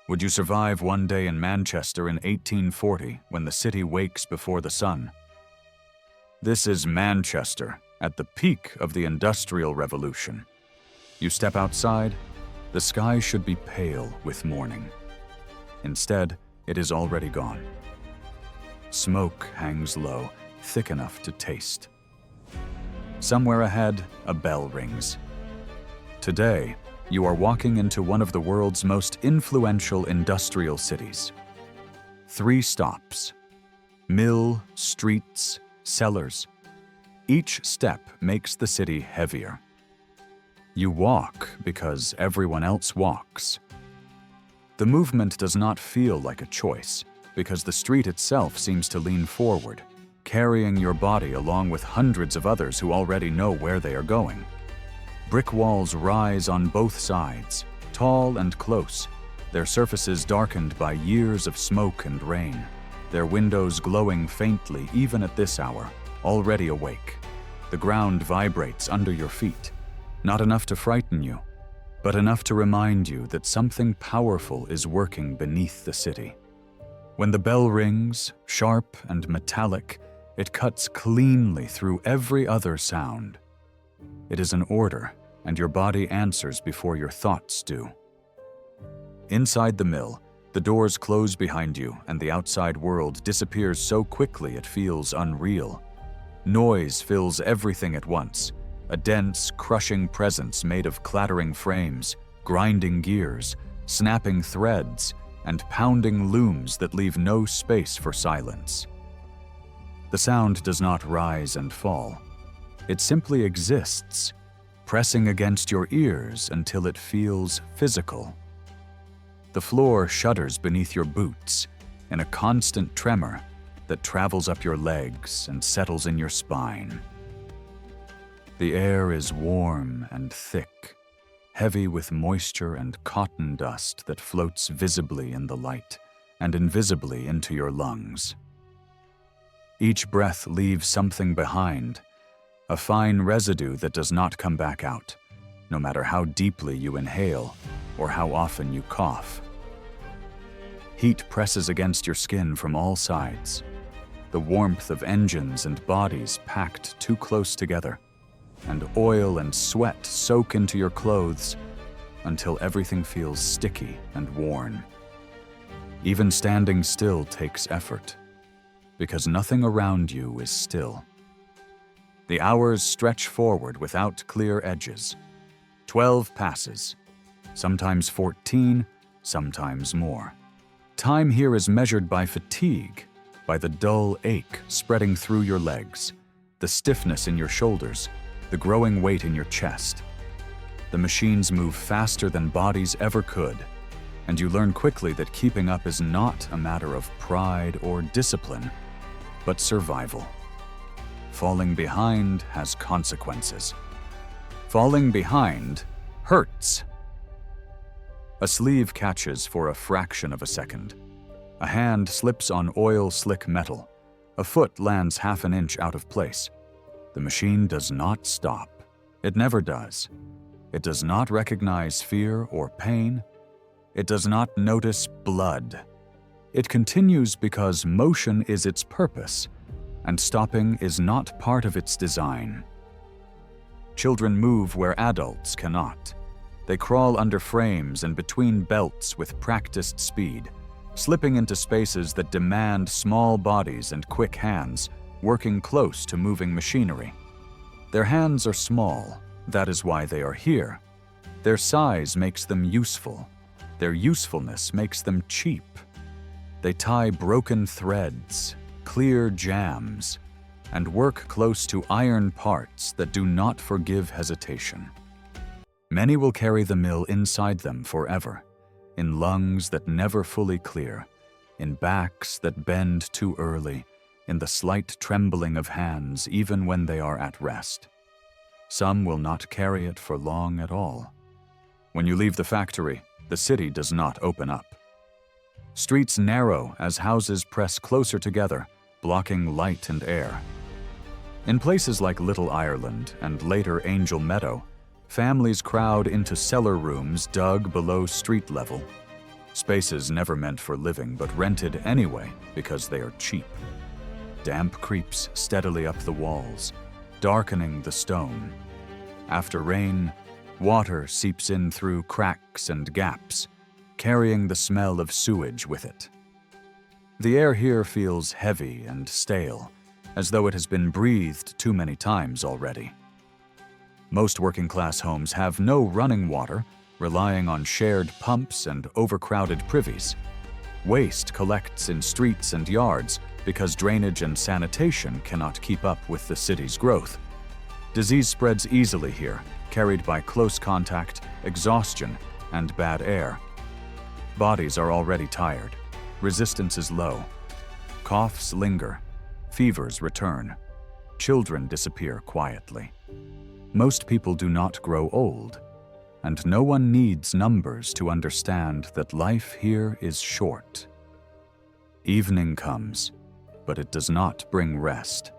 Would you survive one day in Manchester in 1840 when the city wakes before the sun? This is Manchester at the peak of the Industrial Revolution. You step outside, the sky should be pale with morning. Instead, it is already gone. Smoke hangs low, thick enough to taste. Somewhere ahead, a bell rings. Today, you are walking into one of the world's most influential industrial cities. 3 stops: mill, streets, cellars. Each step makes the city heavier. You walk because everyone else walks. The movement does not feel like a choice because the street itself seems to lean forward, carrying your body along with hundreds of others who already know where they are going. Brick walls rise on both sides, tall and close, their surfaces darkened by years of smoke and rain, their windows glowing faintly even at this hour, already awake. The ground vibrates under your feet, not enough to frighten you, but enough to remind you that something powerful is working beneath the city. When the bell rings, sharp and metallic, it cuts cleanly through every other sound. It is an order, and your body answers before your thoughts do. Inside the mill, the doors close behind you and the outside world disappears so quickly it feels unreal. Noise fills everything at once, a dense, crushing presence made of clattering frames, grinding gears, snapping threads, and pounding looms that leave no space for silence. The sound does not rise and fall. It simply exists, pressing against your ears until it feels physical. The floor shudders beneath your boots in a constant tremor that travels up your legs and settles in your spine. The air is warm and thick, heavy with moisture and cotton dust that floats visibly in the light and invisibly into your lungs. Each breath leaves something behind, a fine residue that does not come back out, no matter how deeply you inhale or how often you cough. Heat presses against your skin from all sides, the warmth of engines and bodies packed too close together, and oil and sweat soak into your clothes until everything feels sticky and worn. Even standing still takes effort, because nothing around you is still. The hours stretch forward without clear edges. 12 passes, sometimes 14, sometimes more. Time here is measured by fatigue, by the dull ache spreading through your legs, the stiffness in your shoulders, the growing weight in your chest. The machines move faster than bodies ever could, and you learn quickly that keeping up is not a matter of pride or discipline, but survival. Falling behind has consequences. Falling behind hurts. A sleeve catches for a fraction of a second. A hand slips on oil-slick metal. A foot lands half an inch out of place. The machine does not stop. It never does. It does not recognize fear or pain. It does not notice blood. It continues because motion is its purpose, and stopping is not part of its design. Children move where adults cannot. They crawl under frames and between belts with practiced speed, slipping into spaces that demand small bodies and quick hands, working close to moving machinery. Their hands are small, that is why they are here. Their size makes them useful. Their usefulness makes them cheap. They tie broken threads, clear jams, and work close to iron parts that do not forgive hesitation. Many will carry the mill inside them forever, in lungs that never fully clear, in backs that bend too early, in the slight trembling of hands even when they are at rest. Some will not carry it for long at all. When you leave the factory, the city does not open up. Streets narrow as houses press closer together, blocking light and air. In places like Little Ireland and later Angel Meadow, families crowd into cellar rooms dug below street level. Spaces never meant for living but rented anyway because they are cheap. Damp creeps steadily up the walls, darkening the stone. After rain, water seeps in through cracks and gaps, carrying the smell of sewage with it. The air here feels heavy and stale, as though it has been breathed too many times already. Most working-class homes have no running water, relying on shared pumps and overcrowded privies. Waste collects in streets and yards because drainage and sanitation cannot keep up with the city's growth. Disease spreads easily here, carried by close contact, exhaustion, and bad air. Bodies are already tired. Resistance is low. Coughs linger. Fevers return. Children disappear quietly. Most people do not grow old, and no one needs numbers to understand that life here is short. Evening comes, but it does not bring rest.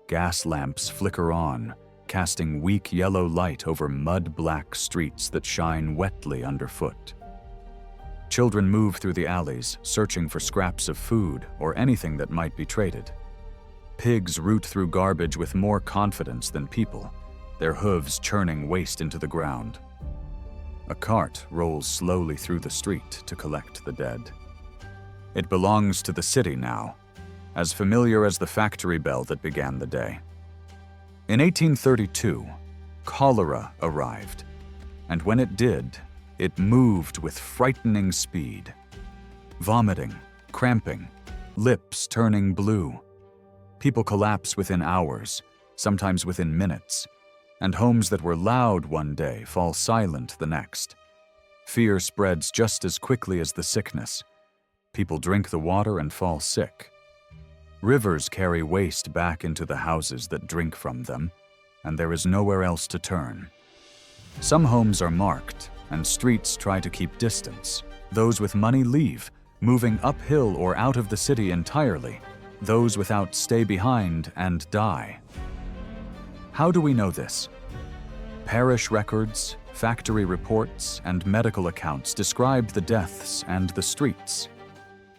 Gas lamps flicker on, casting weak yellow light over mud-black streets that shine wetly underfoot. Children move through the alleys, searching for scraps of food or anything that might be traded. Pigs root through garbage with more confidence than people, their hooves churning waste into the ground. A cart rolls slowly through the street to collect the dead. It belongs to the city now, as familiar as the factory bell that began the day. In 1832, cholera arrived, and when it did, it moved with frightening speed. Vomiting, cramping, lips turning blue. People collapse within hours, sometimes within minutes, and homes that were loud one day fall silent the next. Fear spreads just as quickly as the sickness. People drink the water and fall sick. Rivers carry waste back into the houses that drink from them, and there is nowhere else to turn. Some homes are marked, and streets try to keep distance. Those with money leave, moving uphill or out of the city entirely. Those without stay behind and die. How do we know this? Parish records, factory reports, and medical accounts describe the deaths and the streets.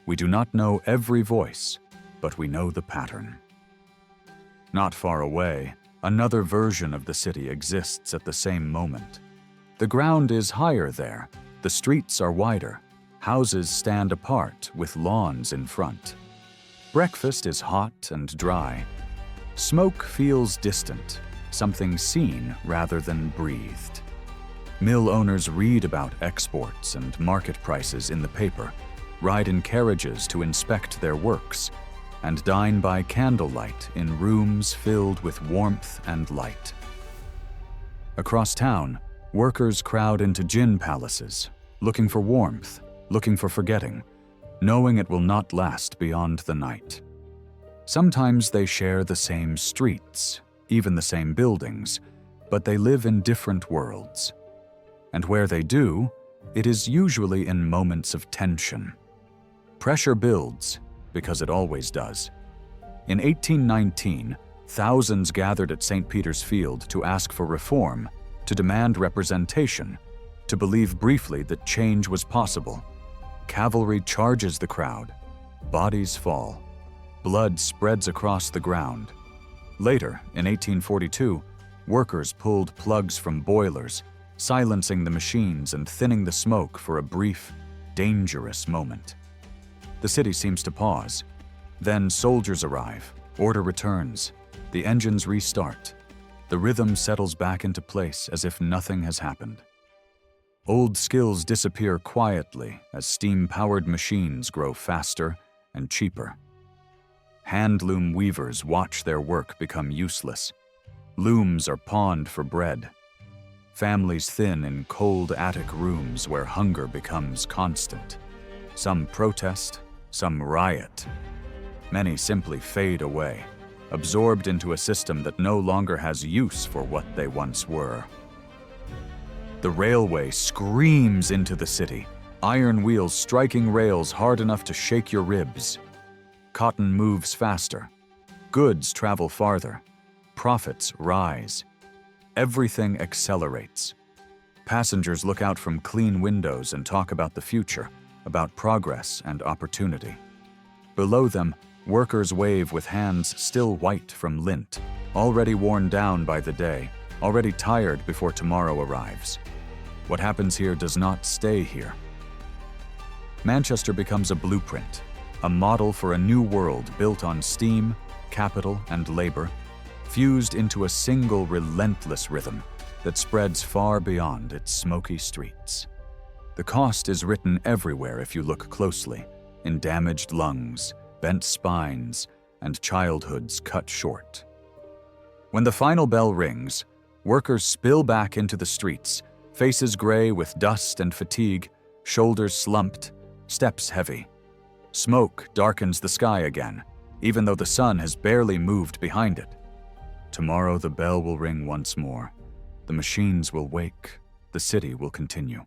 We do not know every voice, but we know the pattern. Not far away, another version of the city exists at the same moment. The ground is higher there, the streets are wider, houses stand apart with lawns in front. Breakfast is hot and dry. Smoke feels distant, something seen rather than breathed. Mill owners read about exports and market prices in the paper, ride in carriages to inspect their works, and dine by candlelight in rooms filled with warmth and light. Across town, workers crowd into gin palaces, looking for warmth, looking for forgetting, knowing it will not last beyond the night. Sometimes they share the same streets, even the same buildings, but they live in different worlds. And where they do, it is usually in moments of tension. Pressure builds, because it always does. In 1819, thousands gathered at St. Peter's Field to ask for reform, to demand representation, to believe briefly that change was possible. Cavalry charges the crowd. Bodies fall. Blood spreads across the ground. Later, in 1842, workers pulled plugs from boilers, silencing the machines and thinning the smoke for a brief, dangerous moment. The city seems to pause. Then soldiers arrive, order returns, the engines restart. The rhythm settles back into place as if nothing has happened. Old skills disappear quietly as steam-powered machines grow faster and cheaper. Hand-loom weavers watch their work become useless. Looms are pawned for bread. Families thin in cold attic rooms where hunger becomes constant. Some protest, some riot. Many simply fade away, absorbed into a system that no longer has use for what they once were. The railway screams into the city, iron wheels striking rails hard enough to shake your ribs. Cotton moves faster. Goods travel farther. Profits rise. Everything accelerates. Passengers look out from clean windows and talk about the future, about progress and opportunity. Below them, workers wave with hands still white from lint, already worn down by the day, already tired before tomorrow arrives. What happens here does not stay here. Manchester becomes a blueprint, a model for a new world built on steam, capital, and labor, fused into a single relentless rhythm that spreads far beyond its smoky streets. The cost is written everywhere if you look closely, in damaged lungs, bent spines, and childhoods cut short. When the final bell rings, workers spill back into the streets, faces gray with dust and fatigue, shoulders slumped, steps heavy. Smoke darkens the sky again, even though the sun has barely moved behind it. Tomorrow the bell will ring once more. The machines will wake. The city will continue.